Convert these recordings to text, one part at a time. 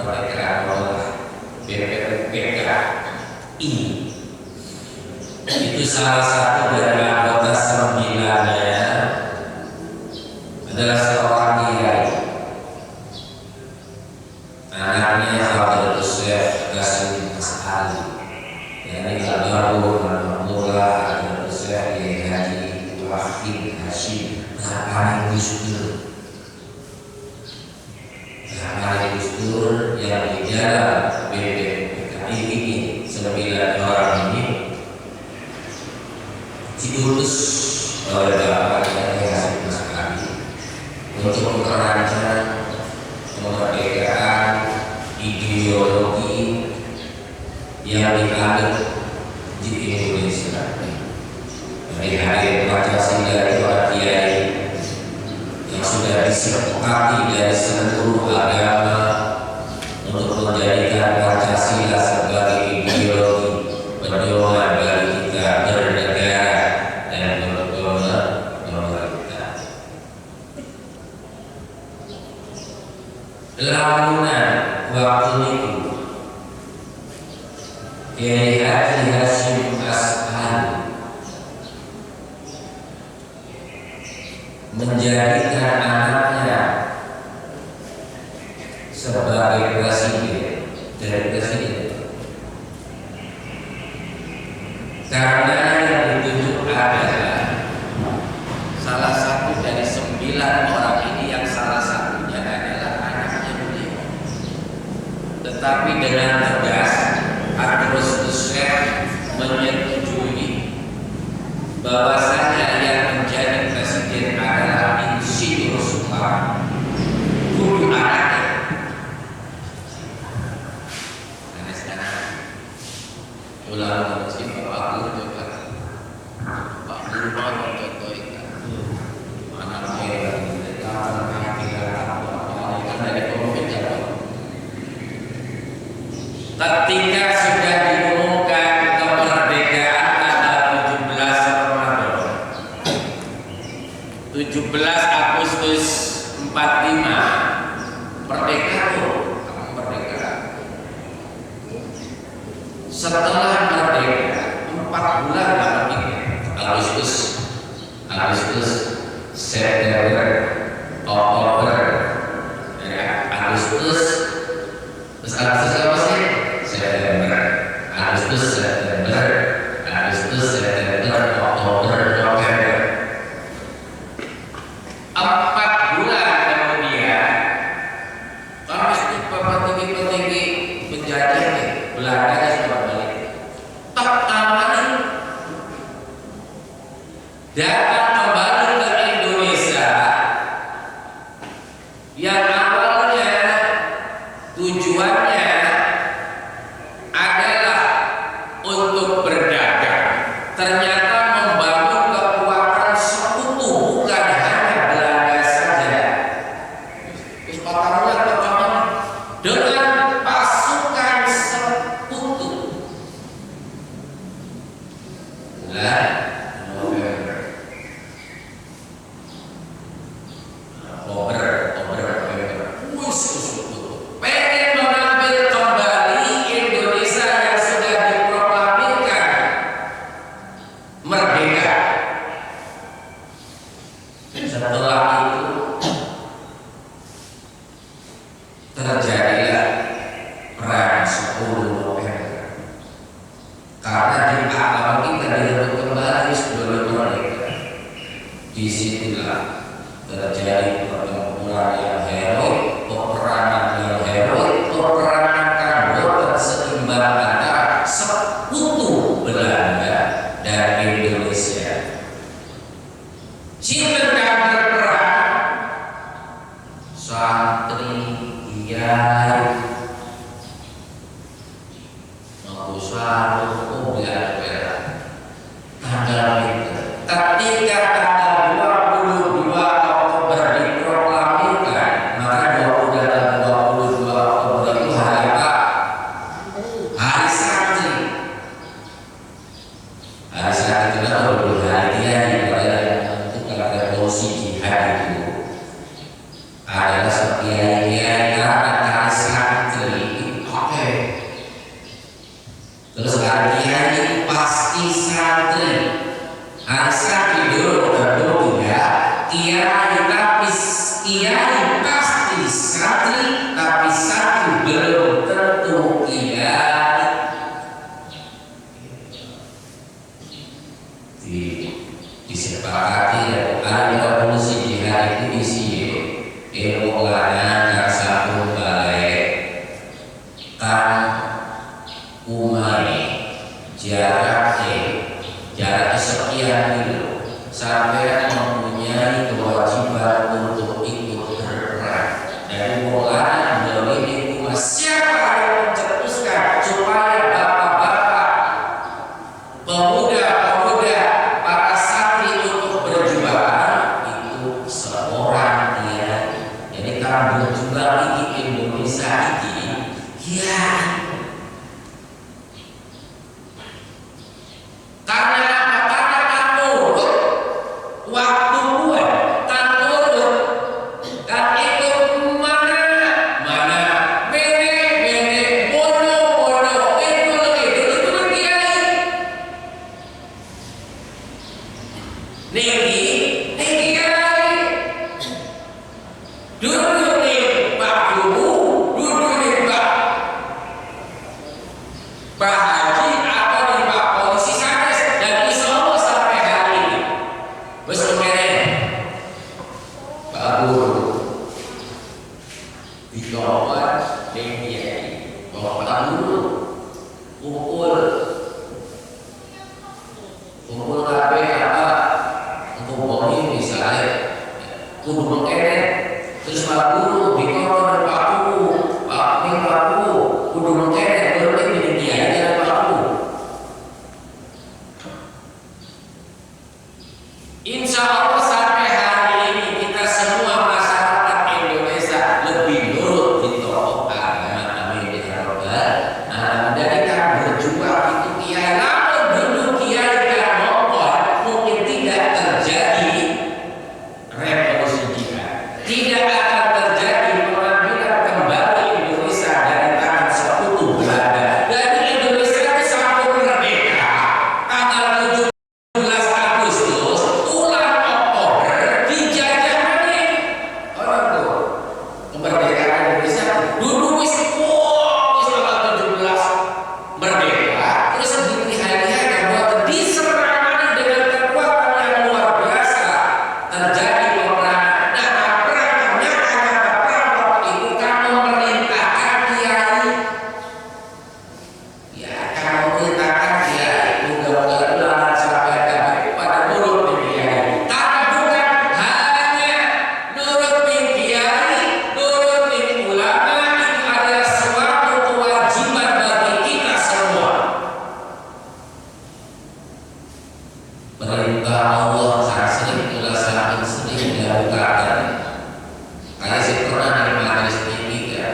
kemerdekaan BPPKI itu salah satu dari anggota 9-nya adalah seorang kiai, anaknya Fadil Syekh Qasim As'ali, yakni Al-Marhum Al-Mamullah Fadil Syekh Haji Wahid Hashim Zamanul Gusdur. Zamanul Gusdur yang di dalam BPPKI ini 9 orang ini diutus oleh Bapak Kiai Hasyim As'ali untuk merancang kemerdekaan ideologi yang dianut di Indonesia. Dari hadir Pancasila itu kiai yang sudah disepakati dari seluruh agama untuk menjadikan Pancasila sebagai ideologi pedoman bagi kita bernegara dan berpemerintah. Lamunan waktu itu Kiai Haji Hasyim As'ali menjadikan anaknya sebagai presiden dari presiden, karena yang ditunjuk adalah salah satu dari 9 orang ini yang salah satunya adalah anaknya beliau. Tetapi dengan tegas Abdul Syekh menyetujui bahwasanya yang menjadi presiden adalah Insinyur Soekarno, guru anaknya. Karena sekarang ulama mesti Pak Guru juga, Pak Guru mau contoh itu, anak saya dari pemimpin ketika sudah diumumkan kemerdekaan tanggal 17 Ramadan 17 Agustus 45 merdeka tuh, merdeka. Setelah merdeka 4 bulan lagi Agustus, September, Oktober, Agustus, terus Agustus apa sih? September, Oktober, November. 4 bulan kemudian, kalau itu petinggi penjajah Belanda sudah balik. Tak taman datang kembali ke Indonesia yang awalnya tujuannya adalah untuk berdagang, ternyata membangun kekuatan sekutu, bukan hanya Belanda saja. Terus pertarungan pertama dengan pasukan sekutu. Pengen mengambil kembali Indonesia yang sudah diproklamirkan merdeka. Setelah itu terjadilah perang 10 November, karena di alam kita direbut kembali sebelum merdeka. Disitulah terjadi pertempuran yang heroik, peperangan yang heroik, peperangan kabur dan seimbang antara sekutu Belanda dan Indonesia. Siapa yang berperang? Santri, kiai, Mangkuswaru, tanggal itu. Ketika tanggal 22 Oktober diproklamirkan, maka 22 Oktober itu hari apa? Hari santri. Hari santri itu adalah hari dia yang menentukan revolusi jihad itu adalah sekian hari santri kiai pasti santri. Santri dulu tentu tidak kiai pasti santri, tapi santri belum tentu kiai. Disepakati ada polisi jihad itu isi ilmu lana satu balik kan umari jarak sekian kilo sampai mempunyai kewajiban untuk ikut berperang. Dan mulai dari itu siapa yang mencetuskan supaya bapak-bapak, pemuda-pemuda, para santri untuk berjuang itu seorang kiai. Jadi kalau berjuang di Indonesia ini kiai. Karena apa? Karena kamu waktu buat kamu dan itu mana bene bono itu kiai. Niki kiai. Dulu nih Pak Guru, dulu nih Pak Haji atau nih Pak Polisi Sanes dan Isomo sampai hari ini. Besok Pak Guru dikawal kiai, Pak Guru kumpul kabeh apa untuk boni misalnya kudu mengeret. Terus Pak Guru dikawal Pak Guru, Pak Guru kudu mengeret berarti jadi kiai dan Pak Guru. Insya Allah sampai hari ini kita semua masyarakat Indonesia lebih nurut di tokoh agama. Amin ya rabbal alamin. Dari kan berjuang itu kiai, namun dulu kiai dan mongkol mungkin tidak terjadi revolusi jihad, tidak akan terjadi pengambilan kembali Indonesia dari tangan sekutu Belanda. Dari Indonesia itu sampai merdeka tanggal 17 Agustus, ulang Oktober dijajah lagi. Orang tuh kemerdekaan Indonesia dulu wis tanggal 17 merdeka, terus dilihat-lihat bahwa diserang dengan kekuatan yang luar biasa, terjadi peperangan. Nah, perangnya karena perang itu kan memerintahkan kiai. Ya, kamu memerintahkan kiai, mudah-mudahan sampai pada nurut kiai. Tapi bukan hanya nurut kiai, nurut ulama, itu adalah suatu kewajiban bagi kita semua. Perintah Allah sering dilakukan. Kayak si Quran di majelis ini ya.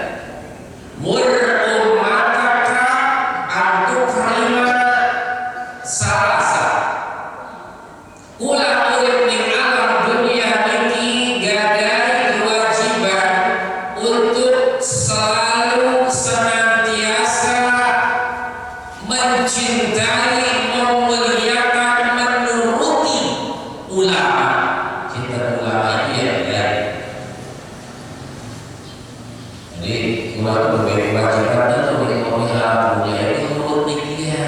Mur ummataka antuk kalima salasa. Ulah urip ning alam dunia ini gadai kewajiban untuk selalu senantiasa mencintai, memuliakan, menuruti ulama. Cinta ulama ini ya. Jadi ulama berbeda kewajiban dan memelihara dunia itu menurut dia.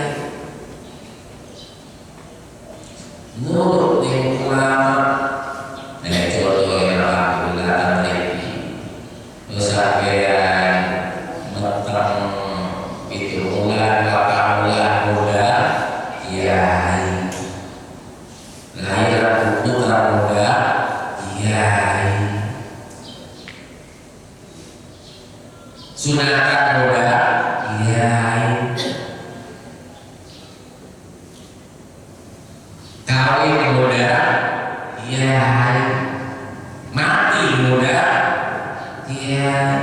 Menurut ulama. Nah, contoh yang alhamdulillah lagi. Misalkan mentang itu bulan muda kiai. Lahir putra muda kiai. Sunatan muda kiai. Kawin muda kiai. Mati muda kiai.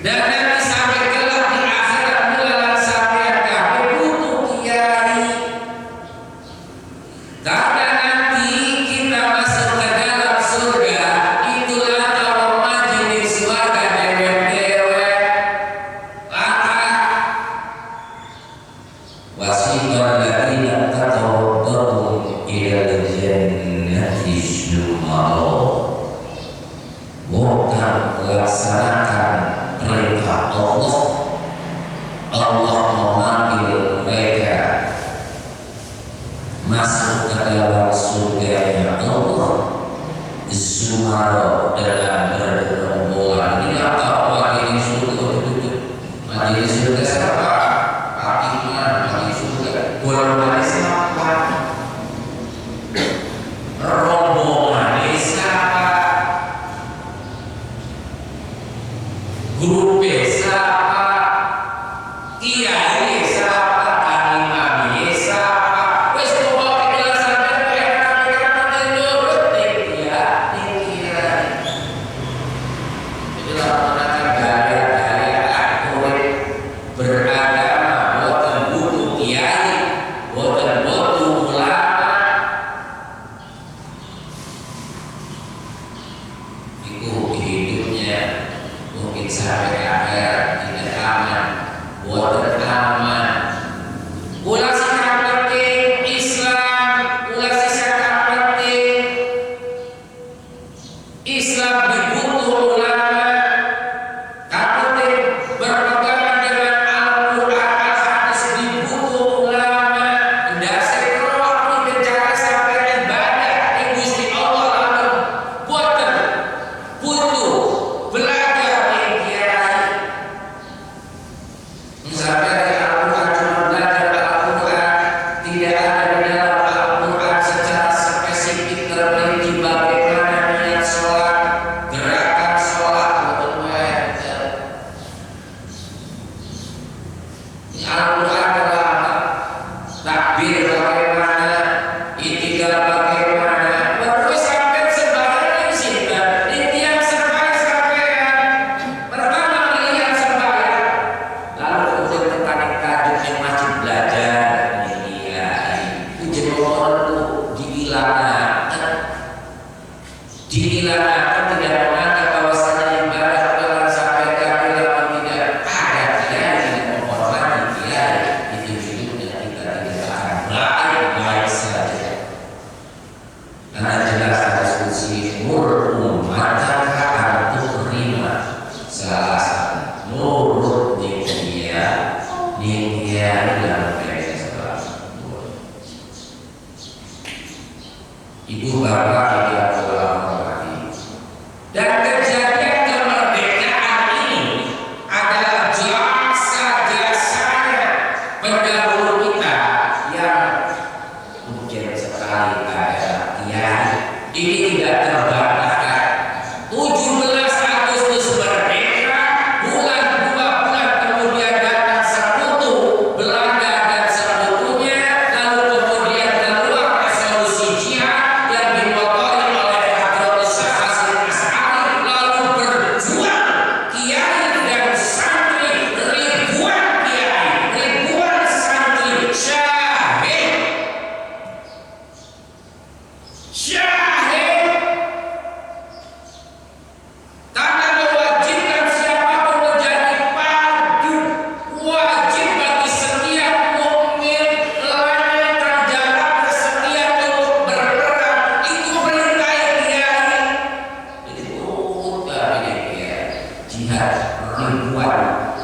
Dan nanti sampai kelak di akhirat bulan sampai kami butuh kiai. Karena nanti kita masuk ke dalam surga, itulah kalau majelis surga dewek-dewek. Lata Allah. Allah memanggil mereka masuk ke dalam surga Allah. Zumaro dengan bergerombolan. Ini apa? Majelis surga itu. Majelis surga siapa? Hakiman majelis surga. Golongan siapa? Rombongan siapa? Grup siapa? Kiai siapa? Imam siapa? Wes pokoknya jelasan mereka menurut dia. Jadi laporan gaya aktor beragama, bukan butuh kiai, bukan butuh ulama. Itu hidupnya mungkin sampai akhir tidak aman, bukan aman. Ulah sikap penting Islam, ulah sikap penting Islam dibutuh ulama. Kamu berpegang dengan Al-Quran, hadis dibutuh ulama. Dasar roh menjaga sampai ibadah di Gusti Allah lalu butuh belajar kiai. Sampai di Al-Quran cuma belajar Al-Quran, tidak ada di dalam Al-Quran secara spesifik terperinci bagaimana niat sholat, gerakan sholat, Al-Quran adalah takbir bagaimana, itikaf bagaimana, baru sampai sembahyang simpan. Ini yang sampai pertama melihat sembahyang, lalu kemudian tertarik tajuk yang masih belajar. Iya, ujian orang itu diilangkan tidak menganggap bahwasanya ibadah bukan sampai kafir atau tidak ada kiai yang menghormati kiai. Itu hidupnya kita tidak akan baik-baik saja. Karena jelas hadis qudsi mur ummatan terima salah satu nurut dia yang mereka setelah ibu bapak yang telah menghormati. Dan kejadian kemerdekaan ini adalah jasa-jasanya pendahulu kita yang mungkin sekali ada kiai. Ini tidak terbataskan. 17 Agustus merdeka, bulan 2 bulan kemudian datang sekutu Belanda dan sekutunya, lalu kemudian keluar resolusi jihad yang dimotori oleh Hadratus Syekh Hasyim Asy'ari, lalu berjuang kiai dan santri, ribuan kiai, ribuan santri syahid karena mewajibkan siapapun menjadi padu, wajib bagi setiap mukmin lanjutkan jalan setiap untuk berperang. Itu perintah kiai. Jadi bukan kiai jihad, ribuan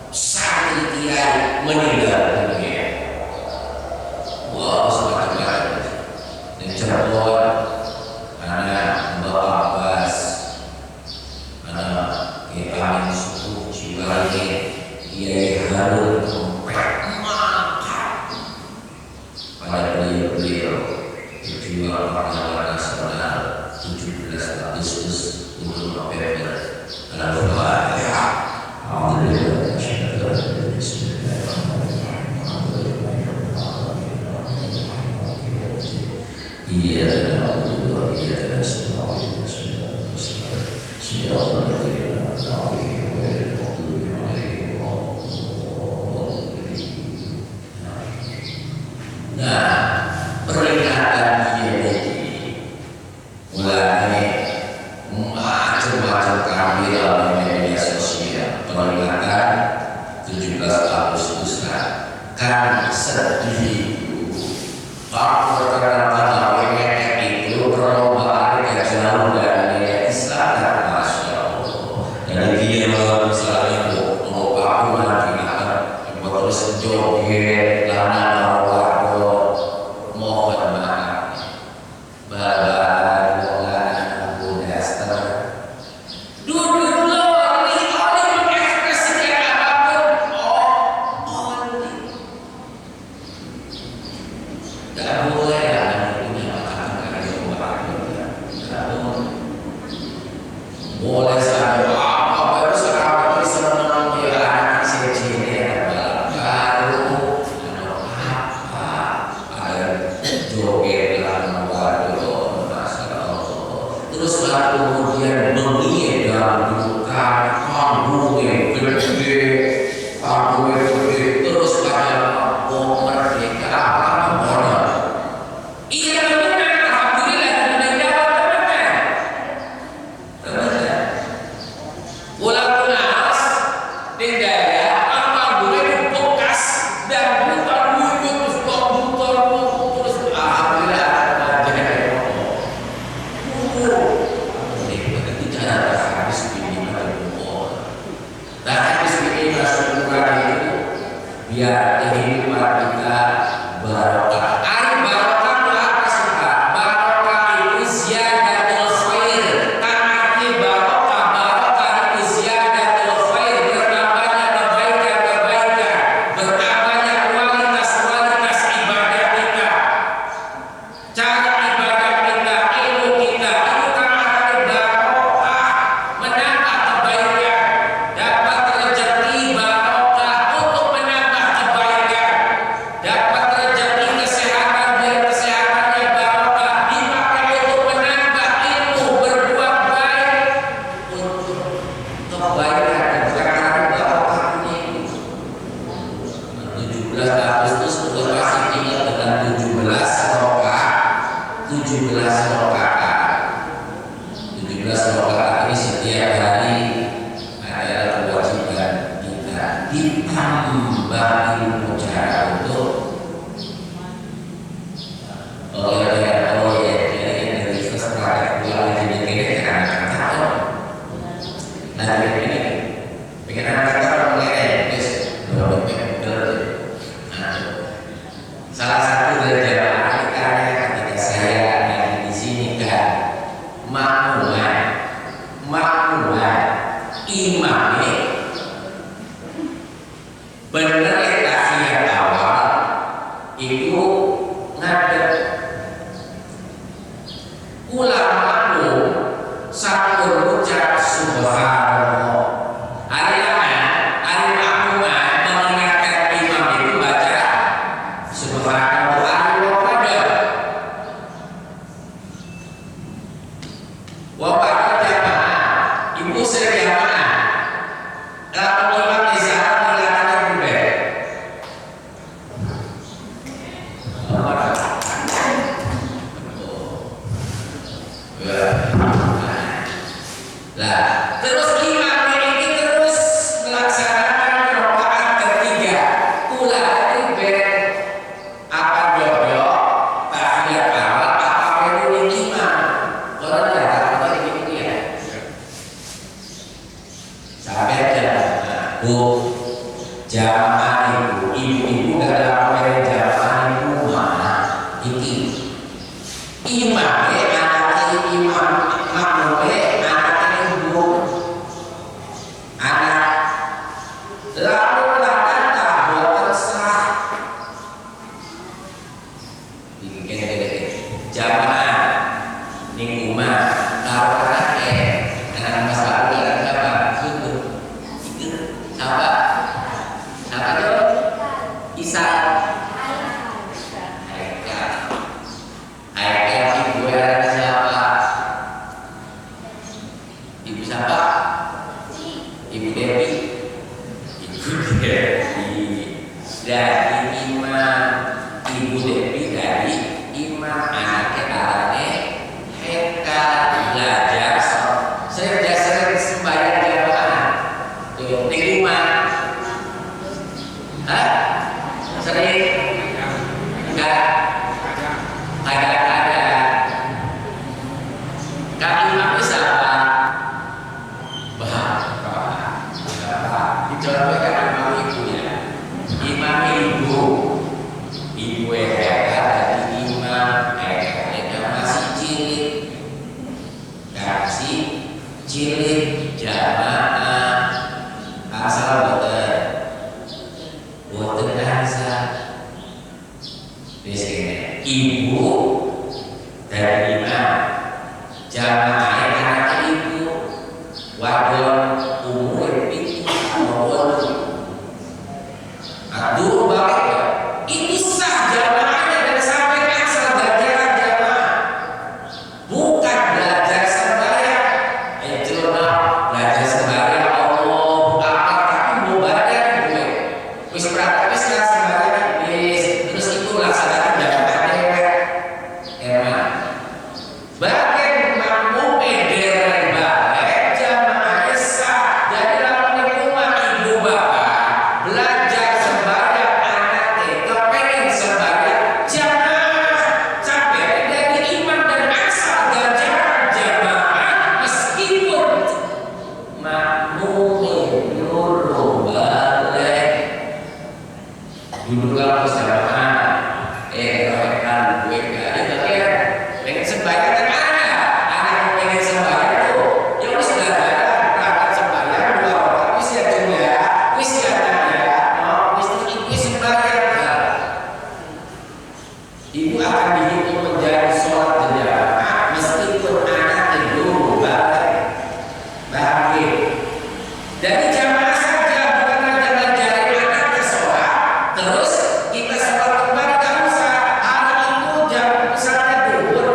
santri kiai meninggal dunia. Wah, semacam dan Cirebon karena Mbak Abbas, karena Amin Suku Cibayi, Kiai Harun mantap pada beliau berjuang pahlawan nasional 17 Agustus 1 November. Lalu nah, peringatan ini mulai macam-macam keambilan di media sosial. Peringatan 17 Agustus kan sedih. Faktor kenapa itu perlombaan yang jauh dari Islam, masya Allah. Dari dia misalnya terus joget lana bawa mohon maaf bahan lana Abu Daster duduk oli mengekspresikan apapun oli gak boleh punya makanan gak boleh sampai apa baru sekarang senang ya anak kecil baru apa ada joget lama waduh Masya Allah terus lalu kemudian mengidam bukan panggung yang gede terus pada mau merdeka apa iya benar alhamdulillah sudah jawab teman-teman ulang nas dendaya apa boleh bekas dan bukan terus terus alhamdulillah bicara hadis ini dan hadis ini Rasulullah itu biar kehidupan kita barokah. Barokah itu apa sih Pak? Barokah itu ziyadatul khair. Arti barokah itu ziyadatul khair, bertambahnya kebaikan, bertambahnya kualitas ibadah kita. Cara ibadah kita, ilmu kita itu kan akan barokah, menambah kebaikan, dapat rezeki barokah untuk menambah kebaikan, dapat rezeki kesehatan biar kesehatannya barokah, dipakai untuk menambah ilmu, berbuat baik untuk kebaikan. Sekarang barokah ini 17 Agustus kita masih ingat dengan 17 rakaat ini setiap hari adalah kewajiban kita ditambah ilmu cara untuk dari setelah pulang ini karena nanti ini pengen anak-anak mulai salah satu dari jamaah kita ketika saya di sini kan makmuman imamnya bener tahiyat awal itu ngadep ulang makmum satu ucap subhanallah hari makmuman mengingatkan imam itu baca subhanallah wabarakatuh jamaah ibu sejamaah lalu imam di sana mengatakan berbeda lah terus imam ini terus melaksanakan rakaat ketiga ulah apa jodoh tahiyat awal apa dulu imam orang apa ini ya sampai jamaah ibu gak ada jamaah ibu mana ini imam imam lalu kata buatan sah jamaah nikuma tawaran anak masalah apa siapa itu Isa Haikal ibu siapa ibu siapa ibu Dewi dari imam ibu Dewi dari imam anaknya Haikal belajar saya sering sembahyang jamaah tuh di rumah sering enggak ada kami imam siapa bapak dicontohkan imam ibunya imam asal boten asa. Biasanya ibu dari imam jamaah anak ibu wadon umur itu aduh balik itu sah jamaahnya dan sampai asal ganjaran jamaah, bukan belajar sembahyang. Itu belajar sembahyang Allah apa tapi mau badan gue wis praktis lah sembahyang terus itu laksanakan jamaah dewek emang bagian makmum ederan balik jamaahnya sah. Jadi lamun di rumah ibu bapak belajar sembahyang anaknya kepengen sembahyang jamaah sampai jadi imam dan asal ganjaran jamaah meskipun makmum dulu balik dulu kalau jamaah kan gue gak ada bagian pengen sembahyang kan ada anak yang pengen sembahyang tuh ya udah belajar berangkat sembahyang 2 rakaat wis ya juga wis ya wis itu sembahyang kan. Ibu akan dihitung menjadi sholat berjamaah meskipun anak dulu balik dari jamaah saja bukan ngajarin anaknya sholat terus kita sholat kembali gak usah. Hari itu jam misalnya duhur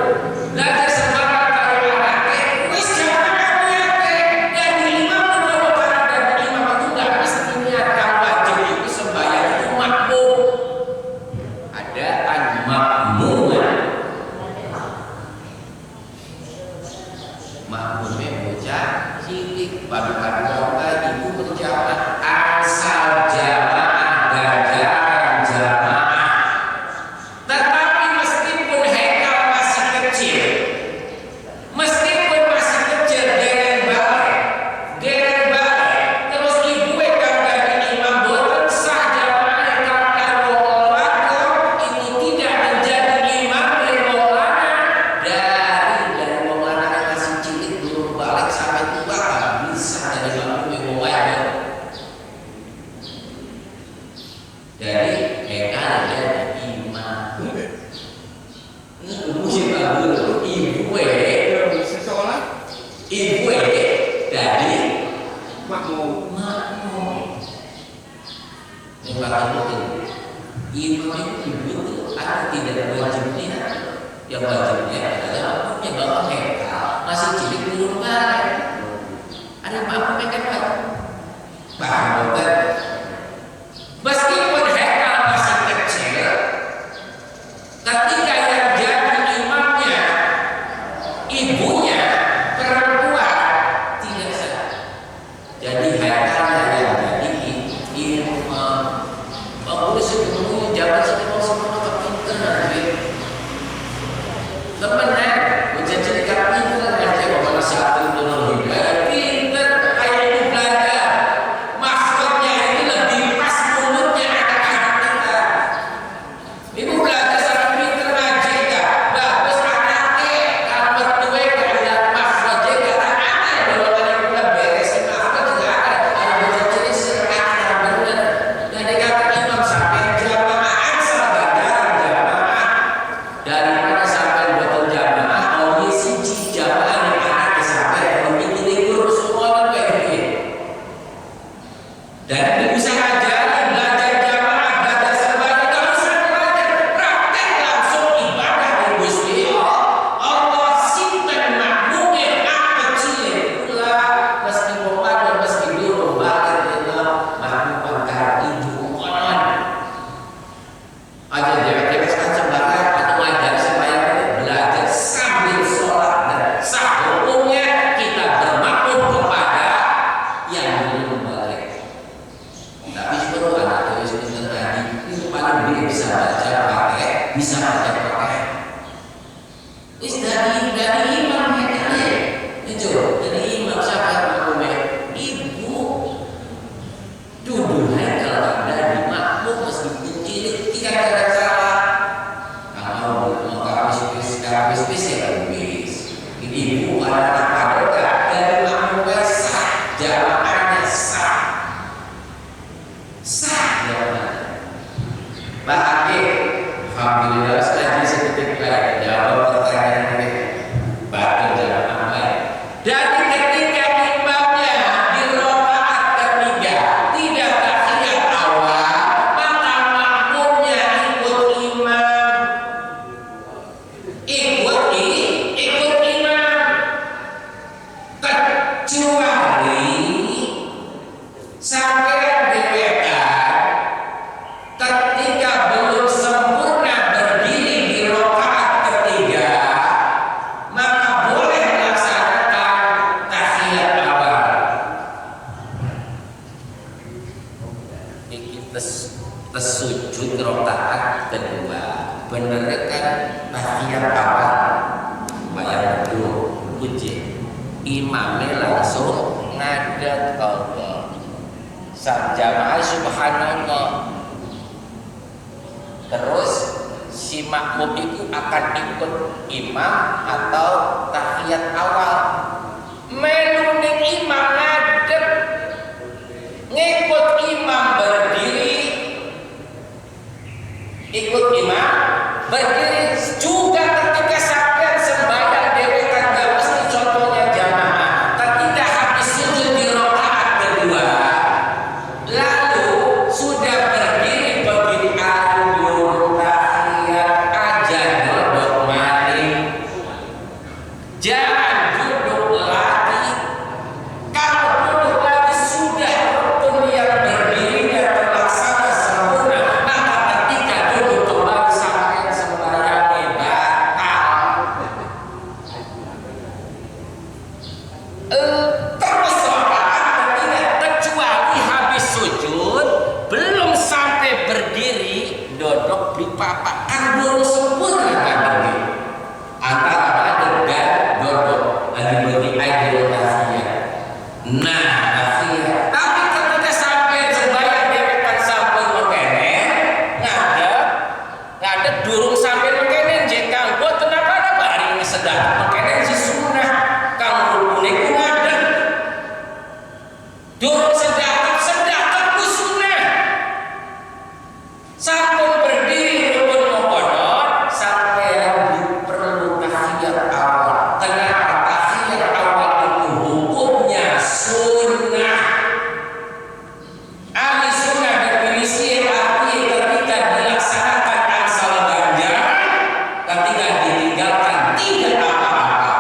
belajar sembahyang kali anaknya wis jamaahnya dan imam udah berperan dan imam itu gak mesti niatkan wajib itu sembahyang itu makmum. Ada makmumnya bocah cilik pada ibu berjamaah asal jamaah ganjaran jamaah. Tetapi meskipun hekal masih kecil geren balik terus ibu kagak imam boten sah jamaah karena olahraga itu tidak menjadi imam Maulana dari Maulana yang masih cilik belum balik sampai tua gak bisa jadi makmum Maulana. Jadi hekal jadi imam ibu dari makmum ini bakal mungkin imam itu ada tidak wajibnya. Yang wajibnya adalah makmumnya bapak hekal masih cilik belum balik. Ada makmum hekal paham boten? Meskipun hekal masih kecil ketika yang jadi imamnya ibunya perempuan tidak sah. Jadi hekalnya yang jadi imam bagus sebelumnya jabat sebelum semua kepintaran temenan ujian cerita pintar aja bapak nasihatin dulu hidayah pintar kayak itu belajar maksudnya ini lebih pas mulutnya anak-anak kita. Ibu belajar sama pintar ngaji gak bagus anaknya kalau berdua gak ada maksudnya gak ada kalau kalian udah beresin maksudnya juga ada kalau ujian cerita ada bener dan dikata imam sampai jamaah asal ganjaran jamaah daripada sampai botol jamaah oh siji jamaah yang anaknya sampai memiliki libur semua kayak gitu. Dan bisa ngajarin belajar jamaah belajar sembahyang gak usah belajar praktek langsung ibadah di Gusti Allah simpen makmumnya kecil pula meski boman meski dulu balik itu makmum pangkar ibu konon aja dewek sembahyang atau ngajar sembahyang belajar sambil sholat dan sah hukumnya kita bermakmum kepada yang belum balik. Tapi seluruh anak itu tadi itu paling dia bisa baca pakai wis dari imam ya itu dari imam siapa makmumnya ibu duduk kalau ada di makmum meskipun cilik tidak ada salah. Kalau mau habis ya habis ini ibu ada apa dari makmumnya sah jamaahnya sah Bahagia. Alhamdulillah sekali sedikit lagi jawab pertanyaan ini. Baca dalam apa? Jadi ketika imamnya di rakaat ketiga tidak tahiyat awal, maka makmumnya ikut imam. Ikut imam. Kecuali sampai dibedakan ketika belum sempurna berdiri di rakaat ketiga, maka boleh melaksanakan tahiyat awal. Kita sujud rakaat kedua, bener kan tahiyat awal. Bayar dulu, uji. Imamnya langsung ngadat Allah. Jamaah subhanallah. Terus si makmum itu akan ikut imam atau tahiyat awal. Melu ning imam ngadep, ngikut imam berdiri, ikut imam berdiri juga ketika sampai sembahyang dewe kan gak mesti contohnya jamaah. Ketika habis sujud di rakaat kedua, lalu sudah berdiri begini alur tahiyat aja duduk mari. Jangan duduk lagi. Kalau duduk lagi sudah rukun yang berdirinya terlaksana sempurna, maka ketika duduk kembali sampai sembahyangnya batal. Terus rakaat ketiga kecuali habis sujud belum sampai berdiri duduk di papak kan belum sempurna kan berdiri antara ada dan duduk lagi bagi air tahiyat. Nah tahiyat tapi ketika sampai sembahyang dewekan sampai mekene ngadep durung sampai mekene jekang buat kenapa ada bari ini sedang mekene si sunah kang rukune ku ngadep durung sedang ku sunah sampun berdiri rukun mengkodok sampai perlu tahiyat awal. Kenapa tahiyat awal itu hukumnya sunnah? Ahli sunnah definisi arti ketika dilaksanakan asal ganjaran, ketika ditinggalkan tidak apa-apa.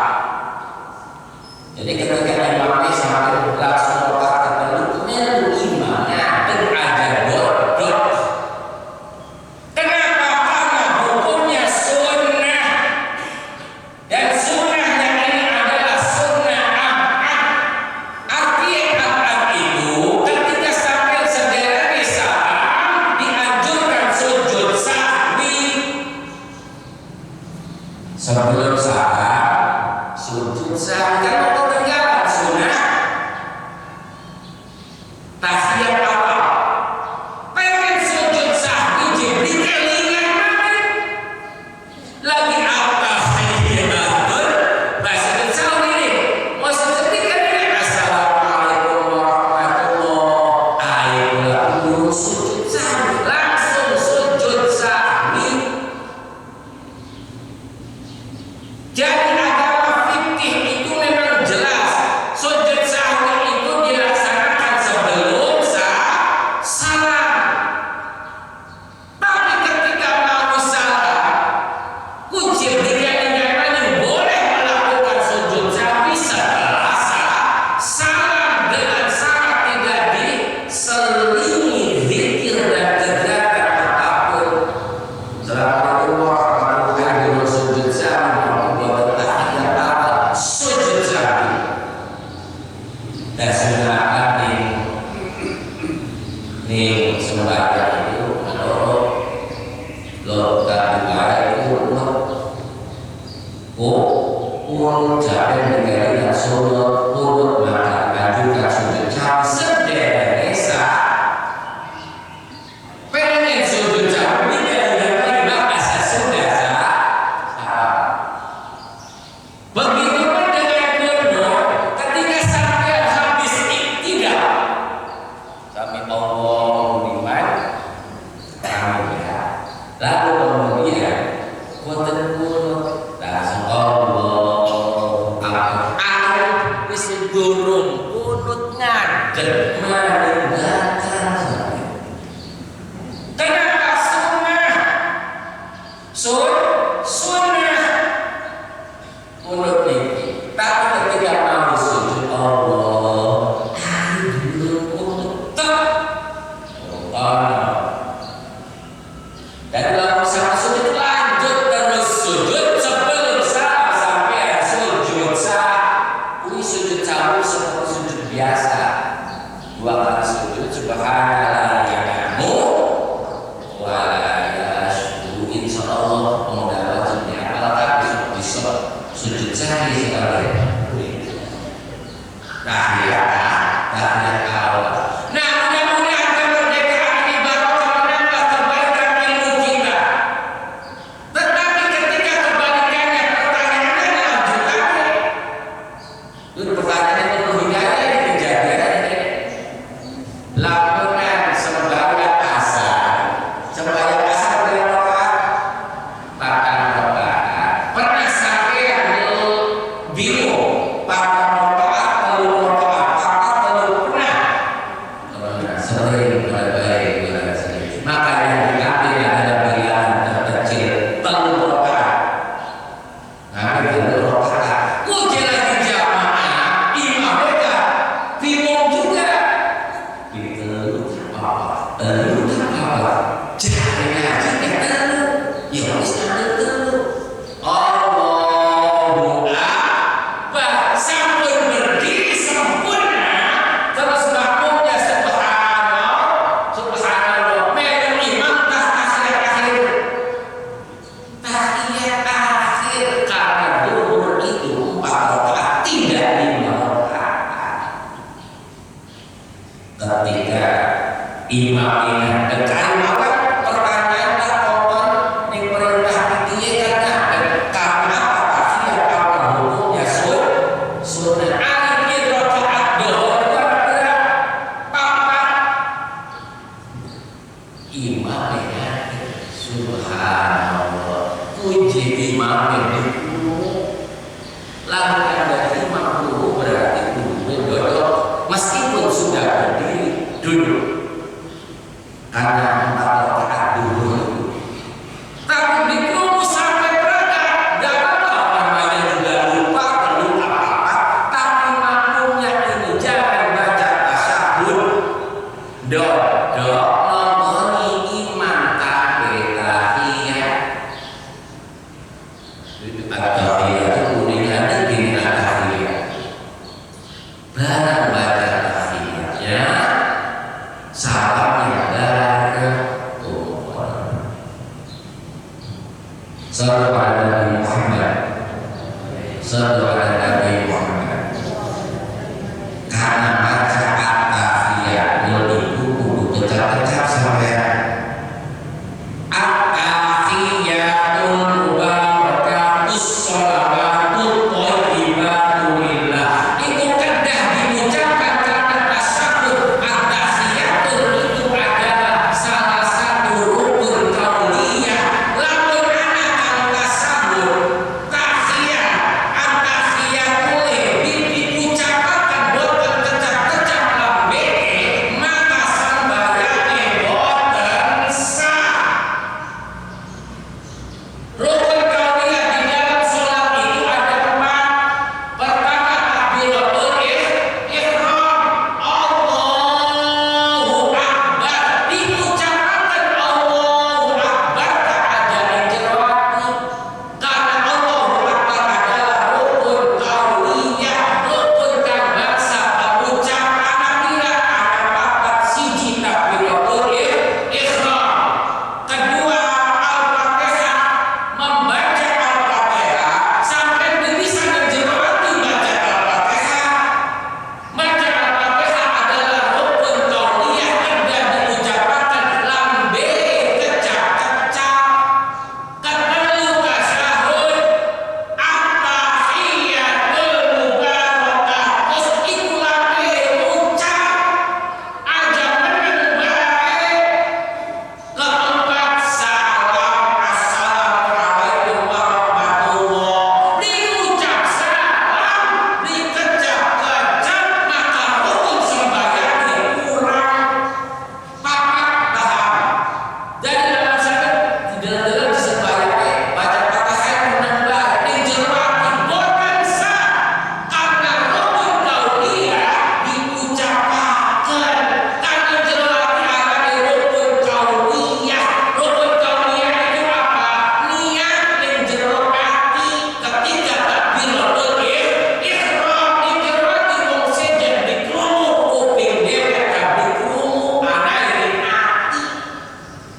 Jadi ketika imamnya sampai langsung rakaat kedua melu imamnya berajar duduk. Kenapa? Karena hukumnya sunnah dan sunnahnya ini adalah sunnah abad. Arti abad itu ketika sampai sederhana salam dianjurkan sujud sahwi. Sebelum salam sujud sahwi karena ketinggalan sunnah tahiyat awal. Pengen sujud sahwi Jibril kelingan mana? Lagi apa tahiyatun? Bahasa sahwi ini. Maksud ketika ini assalamualaikum warahmatullahi wabarakatuh. Sujud sahwi langsung sujud sahwi. Jadi agama fikih itu memang jelas. Sujud sahwi itu dilaksanakan sebelum salam. Tapi ketika mau salam, kunci dikali-kali boleh melakukan sujud sahwi setelah salam dengan syarat tidak diselingi zikir dan kegiatan apapun. Assalamualaikum warahmatullahi wabarakatuh. Sujud sahwi tahiyat awal sujud sahwi. Dan sunnah nih sembahyang itu lo kedua itu urut jalan negara yang surut urut maka lanjutkan sujud sahwi sederhana. Pengen sujud sahwi dan bahasa sudah sah. Begitu pun dengan duduk ketika sampai habis iktidak. Sami Allahu liman hamidah. sujud subhanallah ya kamu wala syukur insyaallah pemuda wajibnya apalagi bisa sujud sehari sekali tahiyat awal. Nah, mudah-mudahan kemerdekaan ini barokah menambah kebaikan ilmu kita. Tetapi ketika kebalikannya pertanyaannya lanjutannya. Itu pertanyaan itu hidayah ini kejadian ini. Lakukan sembahyang asar. Sembahyang asar berapa rakaat? 4 rakaat. Pernah sampai bingung 4 rakaat, 10 rakaat, sering baik-baik maka yang diambil adalah bagian terkecil telur rakaat. Nabi telur rakaat. Uji lagi jamaah imam mereka bingung juga. Telur apa? Caranya aja telur. Ya harus ada telur. Allahu Akbar sampai berdiri sempurna terus makmumnya subhanallah melu imam tahiyat akhir karena zuhur itu 4 rakaat tidak 5 rakaat. Ketika imam ini dekat maka pertanyaan takon ning perintah piye karena apa tahiyat apa hukumnya sunnah alif rakaat dohor papat imam ya subhanallah puji imam itu lalu ada imam dulu berarti duduk meskipun sudah berdiri duduk karena 4 rakaat dulu tapi dikrumu sampai rakaat gak apa-apa namanya juga lupa perlu apa-apa tapi makmumnya ini jangan baca tasyahud dok ngomongin iman tahiyat itu kuningan gini tahiyat barang baca tahiyatnya salamnya sallallahu alaihi Muhammad sallallahu alaihi Muhammad karena baca tahiyat itu kudu pecah-pecah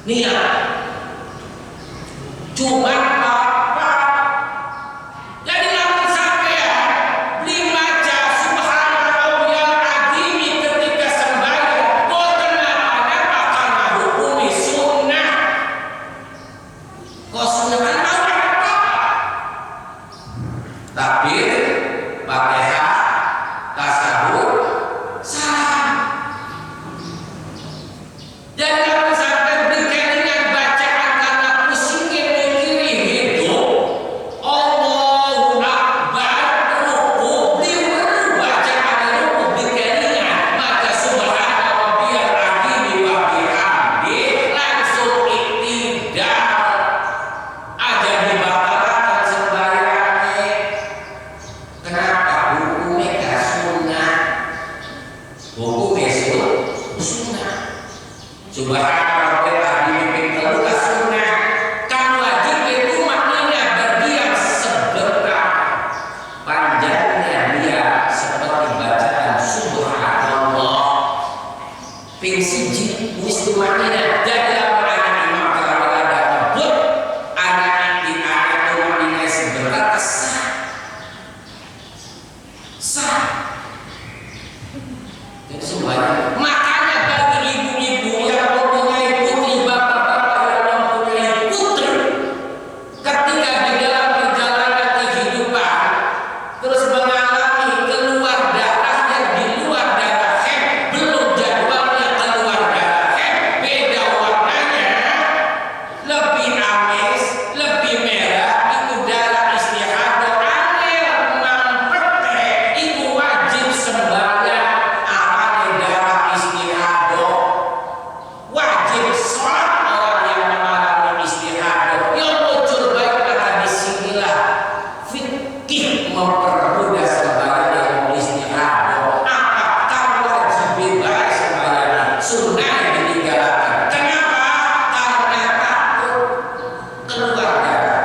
niat. Cuma apa? Jadi lamun sampean beli maca subhanallahil azim ketika sembahyang boten apa-apa karena hukumi sunnah. Kok sunnah kan tahu apa? Takbir, Fatihah, tasawuf, salam. Dan kalau sampai berikan dengan bacaan karena pusingnya mikirin itu, Allahu Akbar, ruku, beliau bacaan ruku berikan maka subhanallahil azim wa bihamdi langsung iktidal aja dibatalkan sembahyangnya. Kenapa? Hukumnya gak sunnah. Hukumnya sunnah. Subhanallahil azim itu gak sunnah. Kan wajib itu maknanya berdiam sebentar. Panjangnya dia seperti bacaan subhanallah. Ping siji mesti maknanya jadi apa anak imam kalau ada nyebut anak itu maknanya sebentar sah. Jadi semuanya. Makanya bagi ibu-ibu yang mempunyai putri, bapak-bapak yang mempunyai putri, ketika di dalam perjalanan kehidupan terus mengalami keluar darah yang di luar darah haid, belum jadwalnya keluar darah haid, beda warnanya, lebih amis, lebih merah, itu darah istihadah, angel mampete, itu wajib sembahyang. Apa darah istihadah? Wajib sholat orang yang mengalami istihadah. Yang muncul baik karena disinilah fikih mempermudah sembahyang yang istihadah. Apakah wajib bebas sembahyang? Sunnah yang ditinggalkan. Kenapa? Karena takut keluar darah.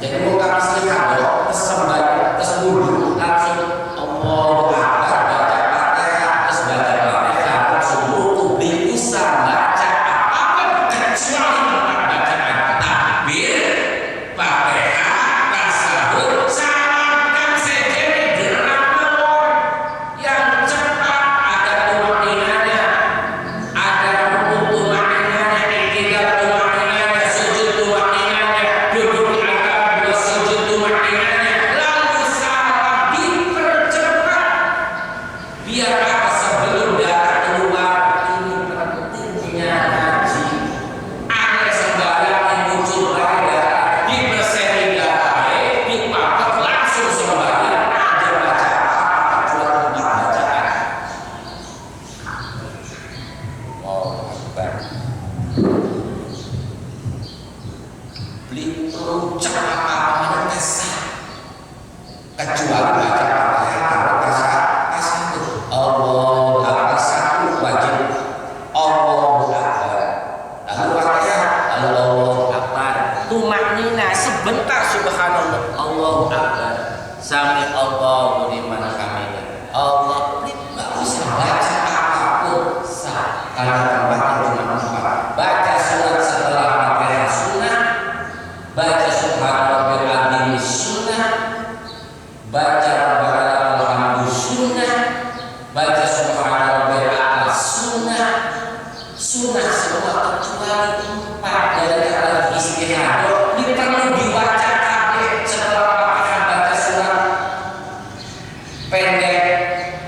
Jadi bukan istihadah, sembahyang, wudu langsung Allahu Akbar, baca Fatihah, terus baca Fatihah, langsung wudu, bisa baca apapun kecuali tempat bacaan takbir, Fatihah, tasawuf, salam kan sejenis gerak mawon yang cepat, ada tumaninanya, ada rukuk tumaninanya, iktidal tumaninanya, sujud tumaninanya, duduk di antara dua sujud tumaninanya, lalu salam dipercepat biar apa sebelum darah keluar. Ini pentingnya haji. Ada sembahyang yang muncul darah dibersihkan darah, dipakai langsung sembahyang, ada baca apa kecuali tempat bacaan. Allahu Akbar. Beli runcak apa-apa kesah kecuali baca Fatihah kasih Allahu Akbar satu wajib Allahu Akbar, lalu Fatihah Allahu Akbar, tumaknina sebentar subhanallah Allahu Akbar sami Allahu liman hamidah Allah nggak usah baca apapun sah karena tempatnya cuma empat. Baca surat setelah Fatihah sunnah, baca subhanallahil azim sunnah, baca rabbana lakal hamdu sunnah, baca subhanallahil a'la sunnah, sunnah semua kecuali empat dari kata istihadah. Ini perlu dibaca kabeh setelah Fatihah baca surat pendek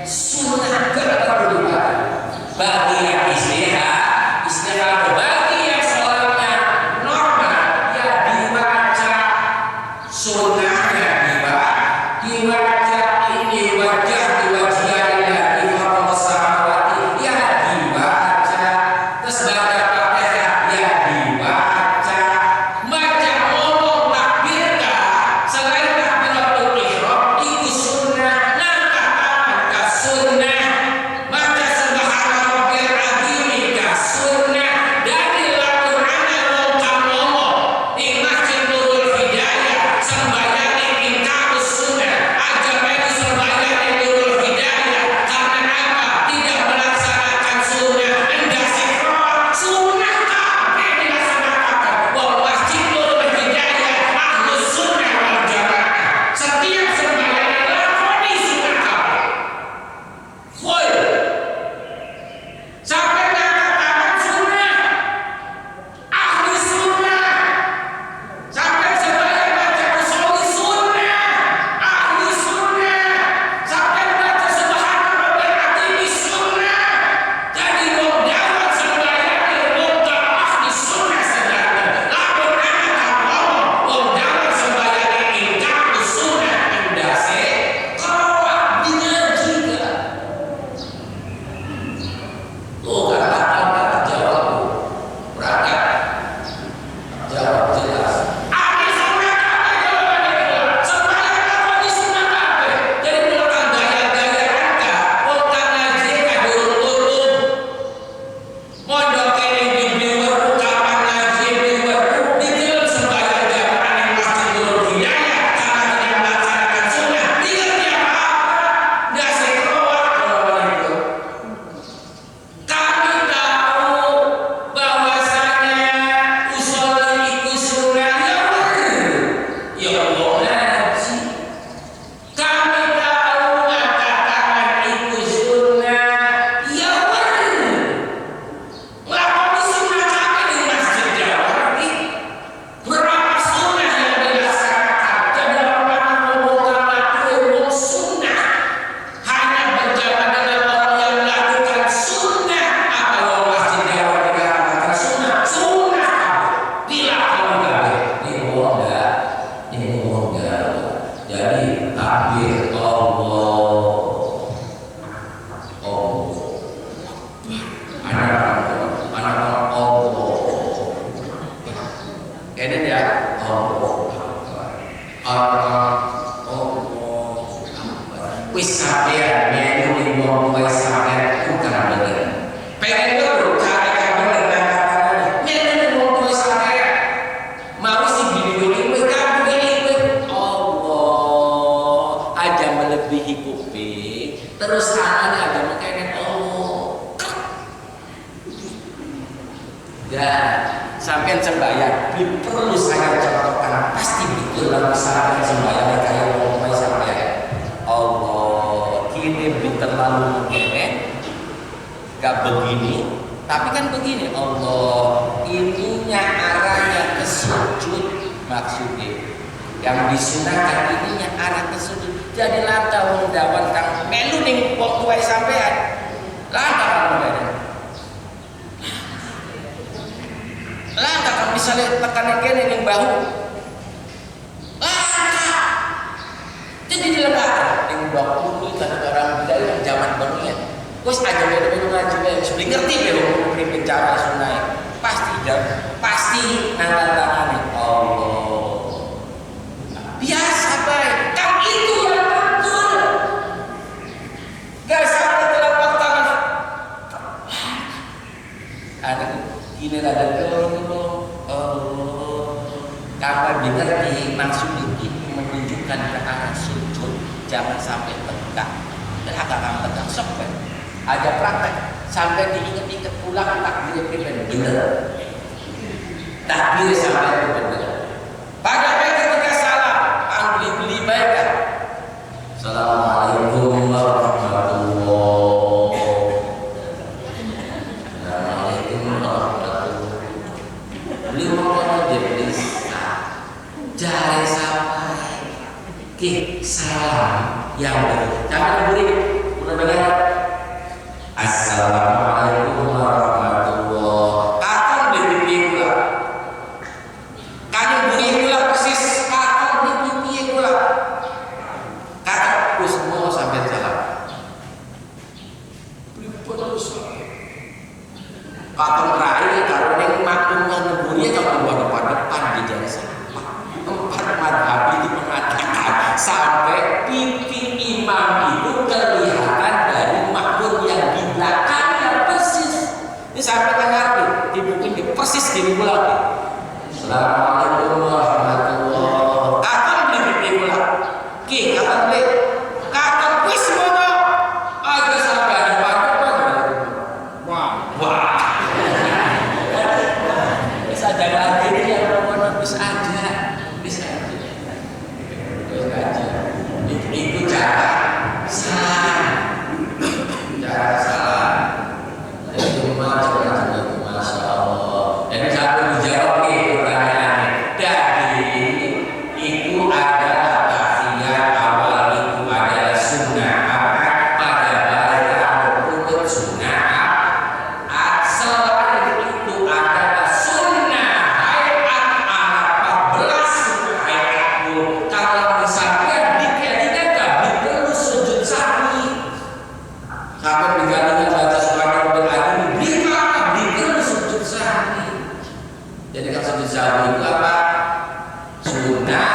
sunnah gak perlu dibaca. Bagi yang istihadah, bagi yang sholatnya normal ya dibaca sunnahnya, dibaca ini wajah di wajahnya di fardhu samawati ya dibaca, terus baca Fatihah ya dibaca, baca ngomong Dan sampean sembahyang perlu saya contohkan pasti betul dalam sampean sembahyang kayak ngomong sampean Allah kini terlalu mengene gak begini tapi kan begini Allah ininya arahnya ke sujud maksudnya yang disunahkan ininya arah ke sujud jadi lantar mendawan kang melu ning wong tuwa sampean lantar mendawan lantar kan misalnya tekan kene ning bahu lantar jadi dilepas ning bahu itu ada orang budaya yang zaman barunya wis aja beda-beda ngaji wae wis ngerti ya prinsip cara sunai pasti angkat tangan Allah biasa baik kan itu yang betul gak sampai telapak tangan ada ini ada kapan dimengerti maksud itu menunjukkan ke arah sujud jangan sampai tegak dan agak tegak sok ada praktek sampai diingat-ingat pulang takbir benar takbir sampai benar pada ketika salam beli baik Assalamualaikum warahmatullahi beli ngomong aja bisa jari sampai ke salam yang benar jangan beri udah dengar Assalamualaikum warahmatullahi kapan dipipi pula kapan bunyi pula persis kapan dipipi pula kata semua sampai salam kapan terakhir kalau yang makmum mengebunyi kalau depan di jalan sampah 4 madhab itu mengatakan sampai pipi imam itu kelihatan dari makmum yang di belakangnya persis ini sampai ngerti dibukin di persis di bulan Assalamualaikum warahmatullahi kapan beli pipi bulan kapan beli kapan wis semuanya aja sampai ada depan wah bisa jaga diri yang bisa aja itu cara salah itu Masya Allah jadi satu dijawab pertanyaannya jadi itu adalah tahiyat awal itu adalah sunnah pada bahasa berikut sunnah selain itu adalah sunnah hayat 14 sunnah hayat kalau misalnya dikalikan tapi perlu sujud sahwi sampai digandingkan baca subhanallah perlu sujud sahwi jadi kalau sujud sahwi itu apa? Sunnah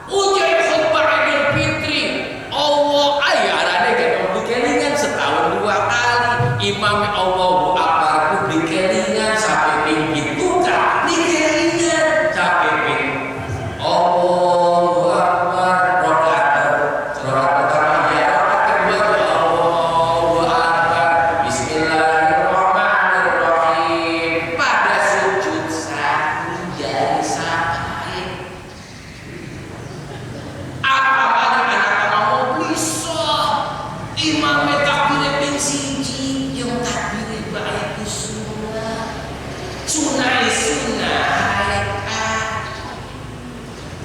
ujian khutbah Idul Fitri Allah ayarane kan dikelingan setahun 2 kali imam Allahu Akbar ku dikelingan sampai ping itu kan dikelingan sampai ping Allahu Akbar rokaat pertama ya rokaat kedua Allahu Akbar Bismillahirrahmanirrahim pada sujud sahwi jadi sampai apa anak-anak mau bisa imamnya takbir ping siji yang takbir baik sunnah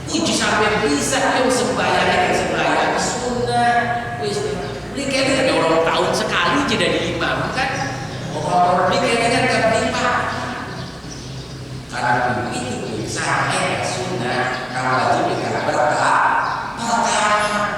uji sampai bisa yang sembahyang sunnah beli kayaknya ada orang tahun sekali jadi imam kan orang beli kayaknya kan berlimpah karena itu sahih sunnah kalau wajib karena berkah pertama